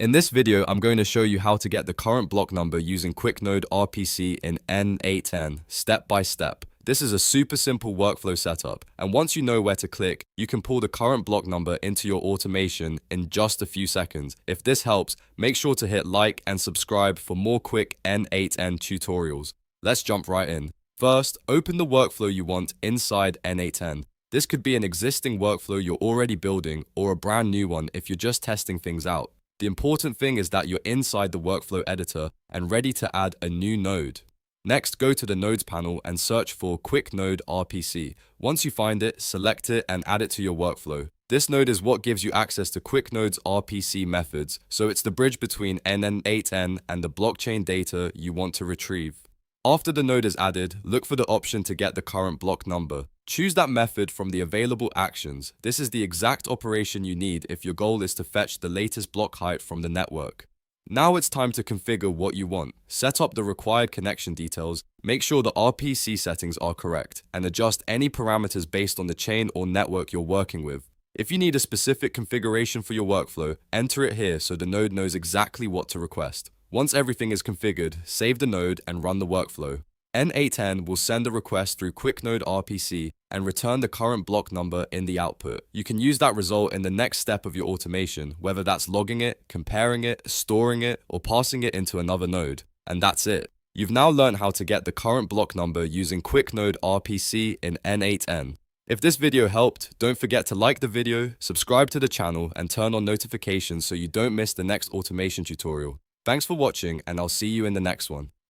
In this video, I'm going to show you how to get the current block number using QuickNode RPC in N8N, step by step. This is a super simple workflow setup, and once you know where to click, you can pull the current block number into your automation in just a few seconds. If this helps, make sure to hit like and subscribe for more quick N8N tutorials. Let's jump right in. First, open the workflow you want inside N8N. This could be an existing workflow you're already building or a brand new one if you're just testing things out. The important thing is that you're inside the workflow editor and ready to add a new node. Next, go to the Nodes panel and search for QuickNode RPC. Once you find it, select it and add it to your workflow. This node is what gives you access to QuickNode's RPC methods, so it's the bridge between N8N and the blockchain data you want to retrieve. After the node is added, look for the option to get the current block number. Choose that method from the available actions. This is the exact operation you need if your goal is to fetch the latest block height from the network. Now it's time to configure what you want. Set up the required connection details, make sure the RPC settings are correct, and adjust any parameters based on the chain or network you're working with. If you need a specific configuration for your workflow, enter it here so the node knows exactly what to request. Once everything is configured, save the node and run the workflow. N8N will send a request through QuickNode RPC and return the current block number in the output. You can use that result in the next step of your automation, whether that's logging it, comparing it, storing it, or passing it into another node. And that's it. You've now learned how to get the current block number using QuickNode RPC in N8N. If this video helped, don't forget to like the video, subscribe to the channel, and turn on notifications so you don't miss the next automation tutorial. Thanks for watching, and I'll see you in the next one.